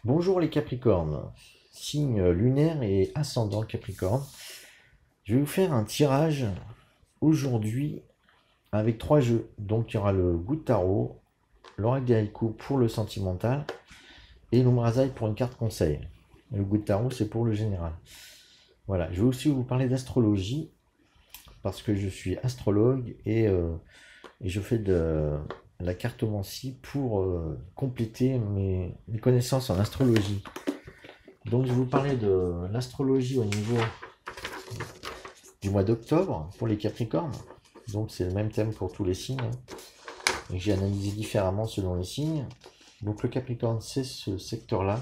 Bonjour les Capricornes, signe lunaire et ascendant Capricorne. Je vais vous faire un tirage aujourd'hui avec 3 jeux. Donc il y aura le Goût de Tarot, l'Oracle des Haïkus pour le sentimental et l'Ombrazaï pour une carte conseil. Le Goût de Tarot c'est pour le général. Voilà, je vais aussi vous parler d'astrologie parce que je suis astrologue et je fais de la cartomancie pour compléter mes connaissances en astrologie. Donc je vais vous parler de l'astrologie au niveau du mois d'octobre pour les Capricornes. Donc c'est le même thème pour tous les signes, hein. Et j'ai analysé différemment selon les signes. Donc le Capricorne c'est ce secteur-là.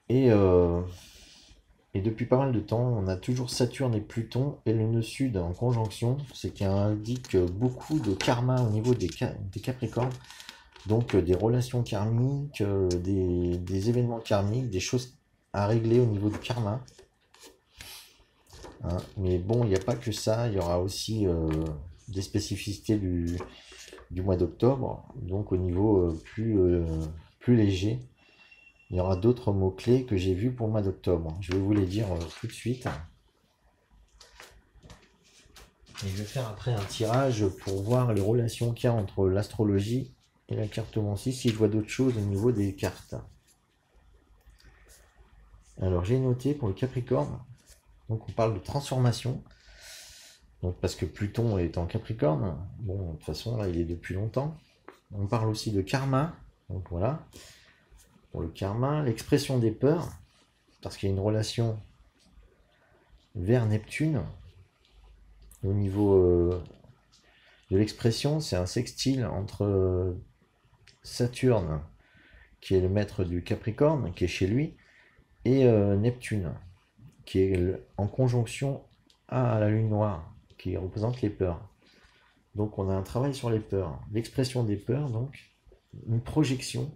Et depuis pas mal de temps, on a toujours Saturne et Pluton et le nœud sud en conjonction, ce qui indique beaucoup de karma au niveau des Capricornes. Donc des relations karmiques, des événements karmiques, des choses à régler au niveau du karma. Hein. Mais bon, il n'y a pas que ça, il y aura aussi des spécificités du mois d'octobre, donc au niveau plus léger. Il y aura d'autres mots-clés que j'ai vus pour le mois d'octobre. Je vais vous les dire tout de suite. Et je vais faire après un tirage pour voir les relations qu'il y a entre l'astrologie et la cartomancie, si je vois d'autres choses au niveau des cartes. Alors j'ai noté pour le Capricorne, donc on parle de transformation. Donc parce que Pluton est en Capricorne, bon de toute façon là il est depuis longtemps. On parle aussi de karma, donc voilà. Pour le karma, l'expression des peurs, parce qu'il y a une relation vers Neptune. Au niveau de l'expression, c'est un sextile entre Saturne, qui est le maître du Capricorne, qui est chez lui, et Neptune, qui est en conjonction à la Lune noire, qui représente les peurs. Donc on a un travail sur les peurs. L'expression des peurs, donc, une projection.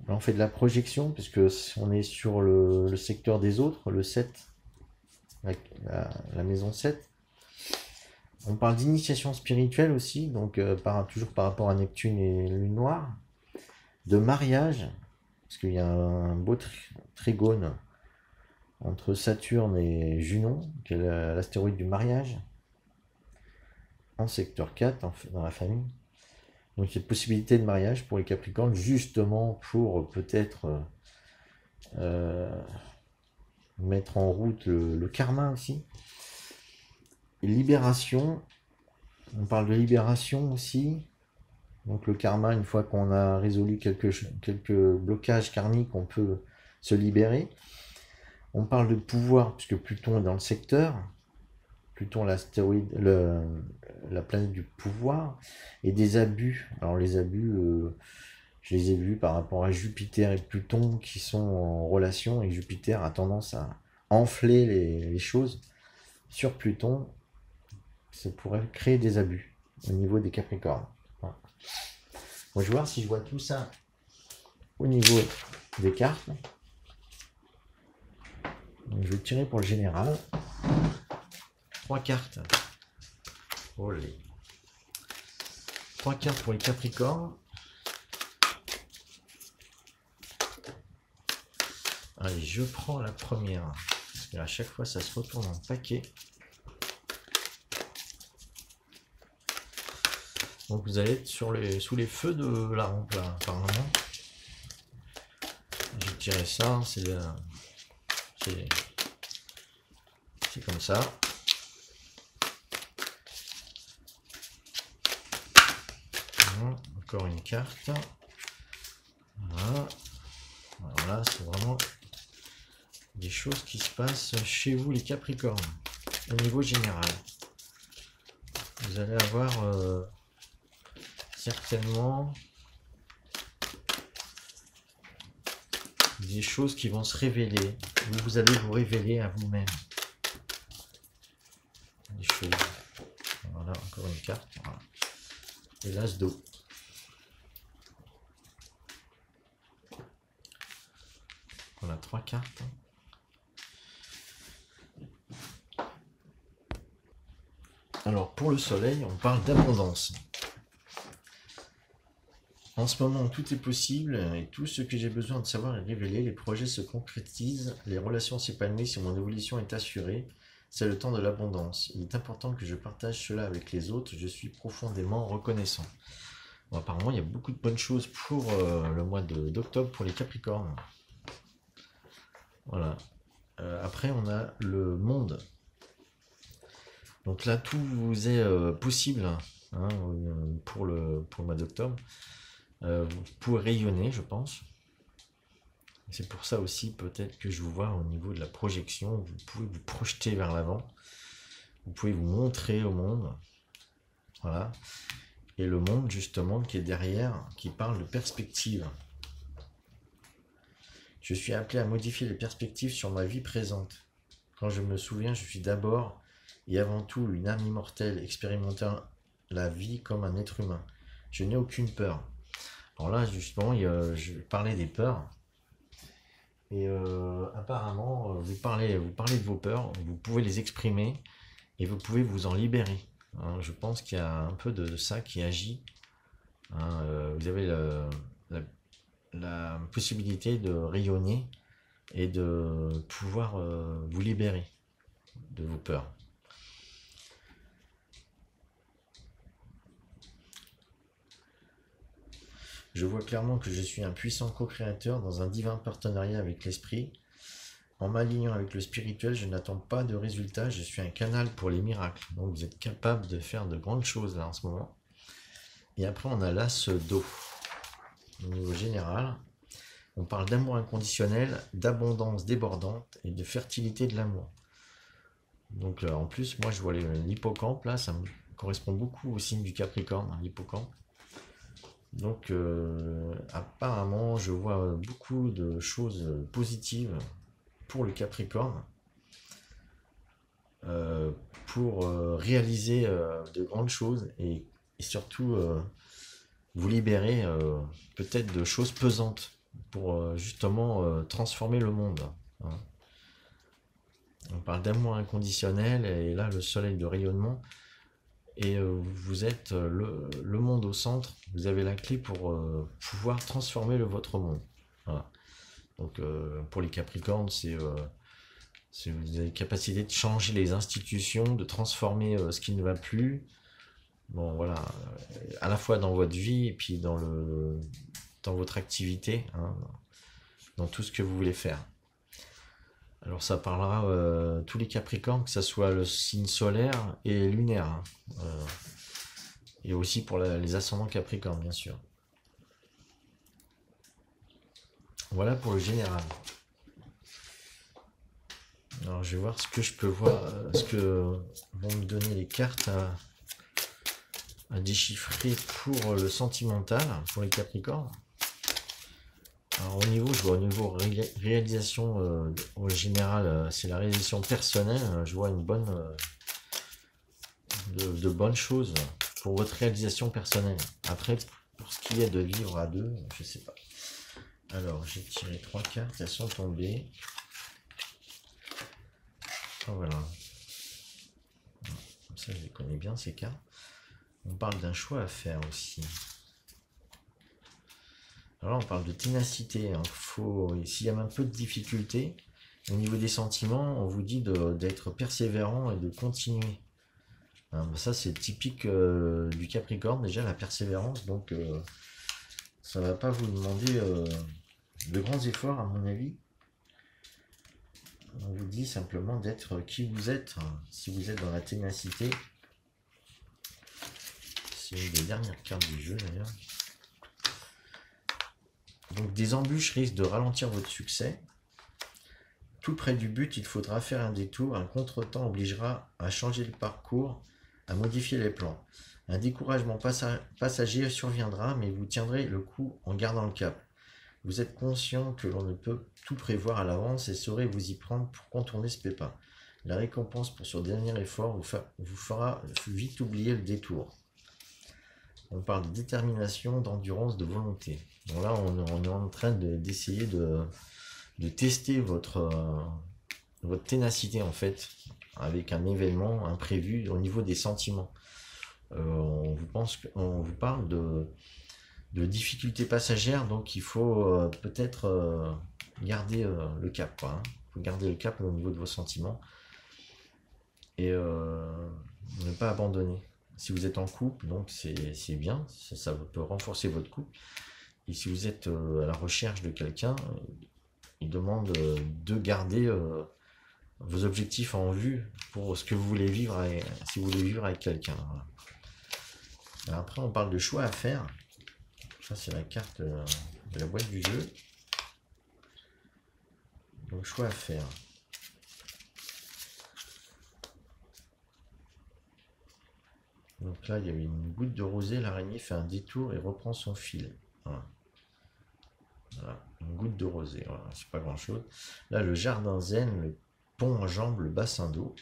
Là, on fait de la projection, puisque on est sur le secteur des autres, le 7, la maison 7. On parle d'initiation spirituelle aussi, donc toujours par rapport à Neptune et Lune Noire, de mariage, parce qu'il y a un beau trigone entre Saturne et Junon, qui est l'astéroïde du mariage, en secteur 4, dans la famille. Donc il y a possibilité de mariage pour les Capricornes, justement pour peut-être mettre en route le karma aussi. Et libération, on parle de libération aussi. Donc le karma, une fois qu'on a résolu quelques blocages karmiques, on peut se libérer. On parle de pouvoir, puisque Pluton est dans le secteur. Pluton, l'astéroïde, la planète du pouvoir, et des abus. Alors les abus, je les ai vus par rapport à Jupiter et Pluton qui sont en relation, et Jupiter a tendance à enfler les choses. Sur Pluton, ça pourrait créer des abus au niveau des Capricornes. Voilà. Bon, je vais voir si je vois tout ça au niveau des cartes. Donc, je vais tirer pour le général. 3 cartes. Olé. 3 cartes pour les Capricornes. Allez, je prends la première. Parce qu'à chaque fois, ça se retourne en paquet. Donc vous allez être sous les feux de la rampe là, apparemment. J'ai tiré ça, c'est comme ça. Voilà, encore une carte. Voilà. Alors là, c'est vraiment des choses qui se passent chez vous les Capricornes, au niveau général. Vous allez avoir certainement des choses qui vont se révéler. Vous allez vous révéler à vous-même. Des choses. Voilà, encore une carte. Voilà. Et l'as d'eau. On a 3 cartes. Alors pour le soleil, on parle d'abondance. En ce moment, tout est possible et tout ce que j'ai besoin de savoir est révélé. Les projets se concrétisent, les relations s'épanouissent et mon évolution est assurée. C'est le temps de l'abondance. Il est important que je partage cela avec les autres. Je suis profondément reconnaissant. Bon, apparemment, il y a beaucoup de bonnes choses pour le mois d'octobre pour les Capricornes. Voilà. Après, on a le monde. Donc là, tout vous est possible hein, pour le mois d'octobre. Vous pouvez rayonner, je pense. C'est pour ça aussi, peut-être que je vous vois au niveau de la projection. Vous pouvez vous projeter vers l'avant. Vous pouvez vous montrer au monde. Voilà. Et le monde, justement, qui est derrière, qui parle de perspective. Je suis appelé à modifier les perspectives sur ma vie présente. Quand je me souviens, je suis d'abord et avant tout une âme immortelle, expérimentant la vie comme un être humain. Je n'ai aucune peur. Alors là, justement, je parlais des peurs. Et apparemment, vous parlez de vos peurs, vous pouvez les exprimer et vous pouvez vous en libérer. Hein, je pense qu'il y a un peu de ça qui agit. Hein, vous avez la possibilité de rayonner et de pouvoir vous libérer de vos peurs. Je vois clairement que je suis un puissant co-créateur dans un divin partenariat avec l'esprit. En m'alignant avec le spirituel, je n'attends pas de résultats, je suis un canal pour les miracles. Donc vous êtes capable de faire de grandes choses là en ce moment. Et après on a l'as d'eau. Au niveau général, on parle d'amour inconditionnel, d'abondance débordante et de fertilité de l'amour. Donc en plus, moi je vois l'hippocampe là, ça me correspond beaucoup au signe du Capricorne, hein, l'hippocampe. Donc apparemment je vois beaucoup de choses positives pour le Capricorne, pour réaliser de grandes choses et surtout vous libérer peut-être de choses pesantes pour justement transformer le monde. Hein. On parle d'amour inconditionnel et là le soleil de rayonnement. Et vous êtes le monde au centre, vous avez la clé pour pouvoir transformer votre monde. Voilà. Donc pour les Capricornes, vous avez la capacité de changer les institutions, de transformer ce qui ne va plus. Bon voilà, à la fois dans votre vie et puis dans votre activité, hein, dans tout ce que vous voulez faire. Alors ça parlera tous les Capricornes, que ce soit le signe solaire et lunaire. Hein. Et aussi pour les ascendants Capricornes, bien sûr. Voilà pour le général. Alors je vais voir ce que je peux voir, ce que vont me donner les cartes à déchiffrer pour le sentimental, pour les Capricornes. Alors je vois au niveau réalisation, au général, c'est la réalisation personnelle. Je vois une de bonnes choses pour votre réalisation personnelle. Après, pour ce qui est de vivre à deux, je sais pas. Alors, j'ai tiré 3 cartes, elles sont tombées. Oh, voilà. Comme ça, je les connais bien, ces cartes. On parle d'un choix à faire aussi. Alors là, on parle de ténacité. Hein. S'il y a un peu de difficulté, au niveau des sentiments, on vous dit d'être persévérant et de continuer. Hein, ça, c'est typique du Capricorne, déjà, la persévérance. Donc, ça ne va pas vous demander de grands efforts, à mon avis. On vous dit simplement d'être qui vous êtes. Hein. Si vous êtes dans la ténacité, c'est une des dernières cartes du jeu, d'ailleurs. Donc des embûches risquent de ralentir votre succès. Tout près du but, il faudra faire un détour. Un contretemps obligera à changer le parcours, à modifier les plans. Un découragement passager surviendra, mais vous tiendrez le coup en gardant le cap. Vous êtes conscient que l'on ne peut tout prévoir à l'avance et saurez vous y prendre pour contourner ce pépin. La récompense pour ce dernier effort vous fera vite oublier le détour. On parle de détermination, d'endurance, de volonté. Bon là, on est en train d'essayer de tester votre ténacité en fait, avec un événement imprévu au niveau des sentiments. On vous parle de difficultés passagères, donc il faut peut-être garder le cap, quoi, hein. Il faut garder le cap au niveau de vos sentiments et ne pas abandonner. Si vous êtes en couple, donc c'est bien, ça peut renforcer votre couple. Et si vous êtes à la recherche de quelqu'un, il demande de garder vos objectifs en vue pour ce que vous voulez vivre, si vous voulez vivre avec quelqu'un. Voilà. Après, on parle de choix à faire. Ça, c'est la carte de la boîte du jeu. Donc, choix à faire. Donc là, il y avait une goutte de rosée. L'araignée fait un détour et reprend son fil. Voilà. Voilà, une goutte de rosée, voilà, c'est pas grand chose. Là, le jardin zen, le pont en jambe, le bassin d'eau.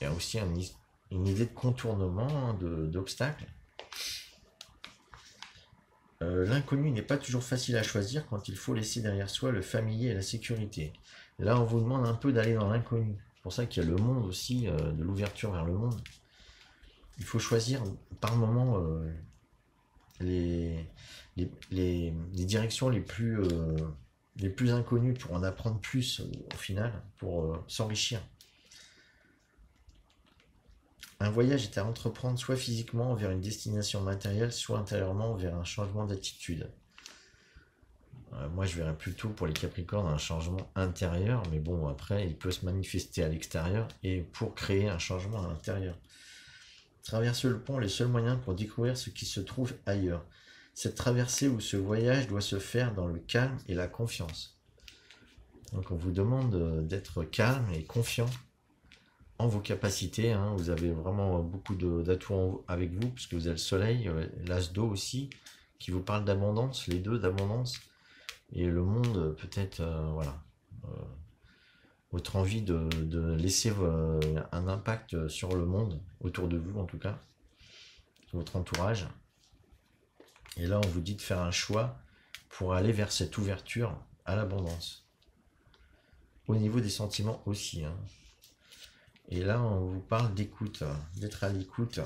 Il y a aussi une idée de contournement, hein, d'obstacles. L'inconnu n'est pas toujours facile à choisir quand il faut laisser derrière soi le familier et la sécurité. Et là, on vous demande un peu d'aller dans l'inconnu. C'est pour ça qu'il y a le monde aussi, de l'ouverture vers le monde. Il faut choisir par moment les directions les plus inconnues pour en apprendre plus au final, pour s'enrichir. Un voyage est à entreprendre soit physiquement vers une destination matérielle, soit intérieurement vers un changement d'attitude. Moi, je verrais plutôt pour les Capricornes un changement intérieur, mais bon, après, il peut se manifester à l'extérieur et pour créer un changement à l'intérieur. Traverser le pont est le seul moyen pour découvrir ce qui se trouve ailleurs. Cette traversée ou ce voyage doit se faire dans le calme et la confiance. Donc on vous demande d'être calme et confiant en vos capacités, hein. Vous avez vraiment beaucoup d'atouts avec vous, puisque vous avez le soleil, l'as d'eau aussi, qui vous parle d'abondance, les deux d'abondance, et le monde peut-être, voilà, votre envie de laisser un impact sur le monde, autour de vous en tout cas, sur votre entourage. Et là, on vous dit de faire un choix pour aller vers cette ouverture à l'abondance. Au niveau des sentiments aussi, hein. Et là, on vous parle d'écoute, d'être à l'écoute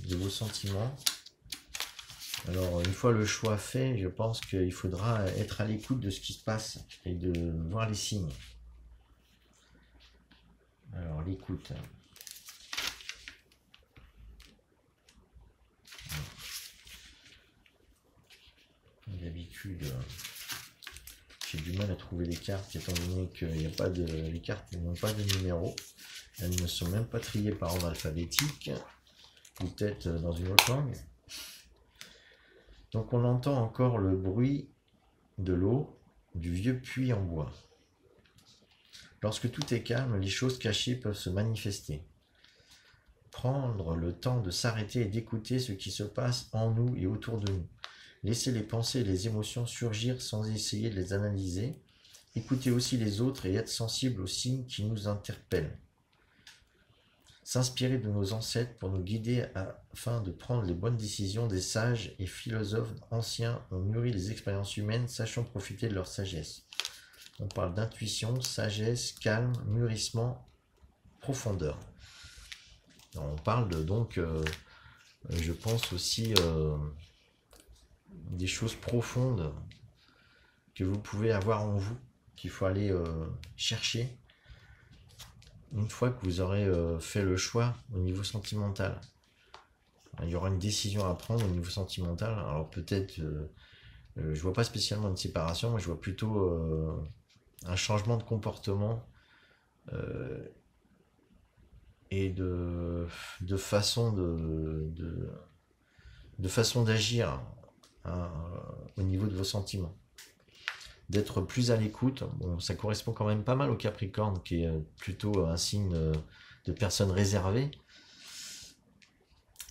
de vos sentiments. Alors, une fois le choix fait, je pense qu'il faudra être à l'écoute de ce qui se passe et de voir les signes. Alors, l'écoute. D'habitude, j'ai du mal à trouver les cartes, étant donné que les cartes n'ont pas de numéro. Elles ne sont même pas triées par ordre alphabétique, ou peut-être dans une autre langue. Donc on entend encore le bruit de l'eau du vieux puits en bois. Lorsque tout est calme, les choses cachées peuvent se manifester. Prendre le temps de s'arrêter et d'écouter ce qui se passe en nous et autour de nous. Laisser les pensées et les émotions surgir sans essayer de les analyser. Écouter aussi les autres et être sensible aux signes qui nous interpellent. S'inspirer de nos ancêtres pour nous guider afin de prendre les bonnes décisions. Des sages et philosophes anciens ont mûri les expériences humaines, sachant profiter de leur sagesse. On parle d'intuition, sagesse, calme, mûrissement, profondeur. On parle donc, je pense aussi, des choses profondes que vous pouvez avoir en vous, qu'il faut aller chercher une fois que vous aurez fait le choix au niveau sentimental. Il y aura une décision à prendre au niveau sentimental. Alors peut-être, je vois pas spécialement une séparation, mais je vois plutôt un changement de comportement et de façon d'agir, hein, au niveau de vos sentiments. D'être plus à l'écoute. Bon, ça correspond quand même pas mal au Capricorne, qui est plutôt un signe de personne réservée.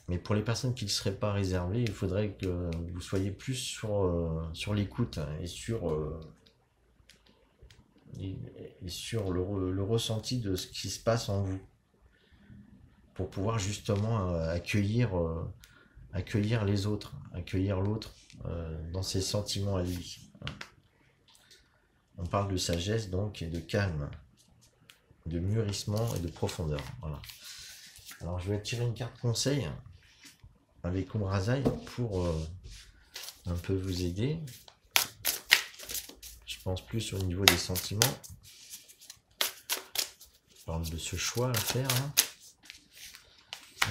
Mais pour les personnes qui ne seraient pas réservées, il faudrait que vous soyez plus sur l'écoute et sur le ressenti de ce qui se passe en vous, pour pouvoir justement accueillir les autres, accueillir l'autre dans ses sentiments à lui. On parle de sagesse donc, et de calme, de mûrissement et de profondeur. Voilà. Alors je vais tirer une carte conseil avec Umrazai un peu vous aider. Je pense plus au niveau des sentiments. On parle de ce choix à faire. Hein.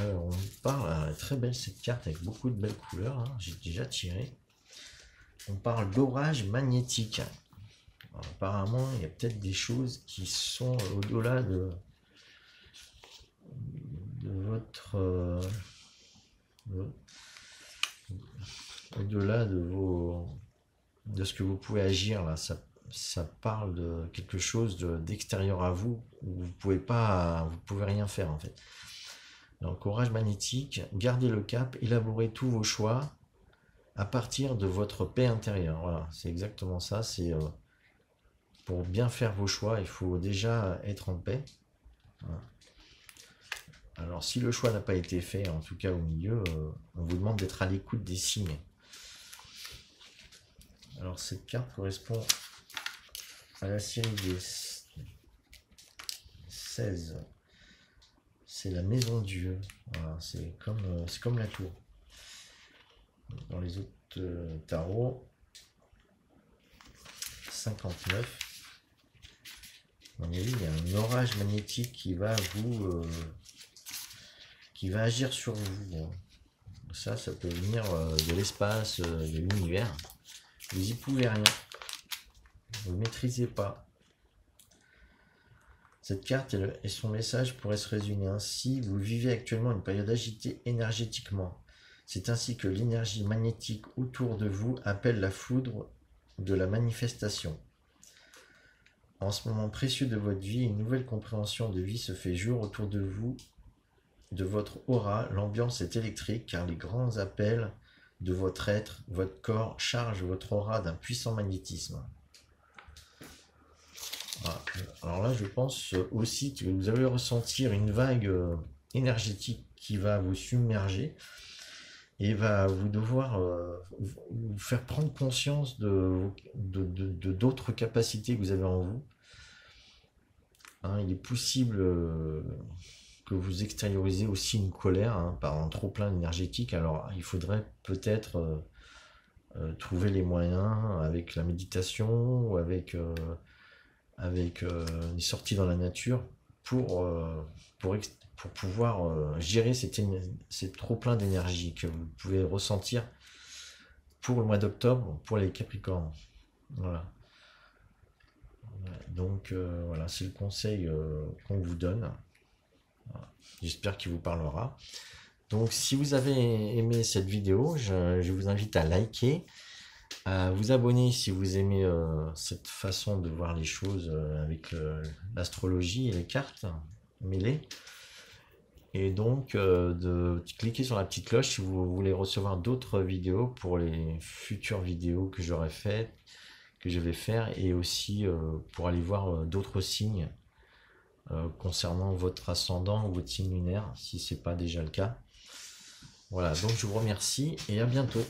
Alors, on parle, elle est très belle cette carte avec beaucoup de belles couleurs. Hein. J'ai déjà tiré. On parle d'orage magnétique. Alors, apparemment, il y a peut-être des choses qui sont au-delà de votre... au-delà de ce que vous pouvez agir là, ça parle de quelque chose d'extérieur à vous où vous pouvez rien faire en fait. Donc orage magnétique, gardez le cap, élaborez tous vos choix à partir de votre paix intérieure. Voilà, c'est exactement ça. C'est pour bien faire vos choix, il faut déjà être en paix. Voilà. Alors si le choix n'a pas été fait, en tout cas au milieu, on vous demande d'être à l'écoute des signes. Alors cette carte correspond à la série des 16. C'est la maison de Dieu. Voilà, c'est comme la tour. Dans les autres tarots, 59. Donc, il y a un orage magnétique qui va agir sur vous. Ça peut venir de l'espace, de l'univers. Vous n'y pouvez rien. Vous ne maîtrisez pas. Cette carte et son message pourraient se résumer ainsi. Vous vivez actuellement une période agitée énergétiquement. C'est ainsi que l'énergie magnétique autour de vous appelle la foudre de la manifestation. En ce moment précieux de votre vie, une nouvelle compréhension de vie se fait jour autour de vous, de votre aura. L'ambiance est électrique car les grands appels de votre être, votre corps, chargent votre aura d'un puissant magnétisme. Voilà. Alors là, je pense aussi que vous allez ressentir une vague énergétique qui va vous submerger et va vous devoir vous faire prendre conscience de d'autres capacités que vous avez en vous. Hein, il est possible que vous extériorisez aussi une colère par un trop-plein énergétique. Alors, il faudrait peut-être trouver les moyens avec la méditation ou avec des sorties dans la nature pour pouvoir gérer cette trop-plein d'énergie que vous pouvez ressentir pour le mois d'octobre, pour les Capricornes. Voilà. Donc, voilà, c'est le conseil qu'on vous donne. Voilà. J'espère qu'il vous parlera. Donc si vous avez aimé cette vidéo, je vous invite à liker, à vous abonner si vous aimez cette façon de voir les choses avec l'astrologie et les cartes mêlées. Et donc de cliquer sur la petite cloche si vous voulez recevoir d'autres vidéos pour les futures vidéos que j'aurai faites, que je vais faire, et aussi pour aller voir d'autres signes concernant votre ascendant ou votre signe lunaire si c'est pas déjà le cas. Voilà, donc je vous remercie et à bientôt.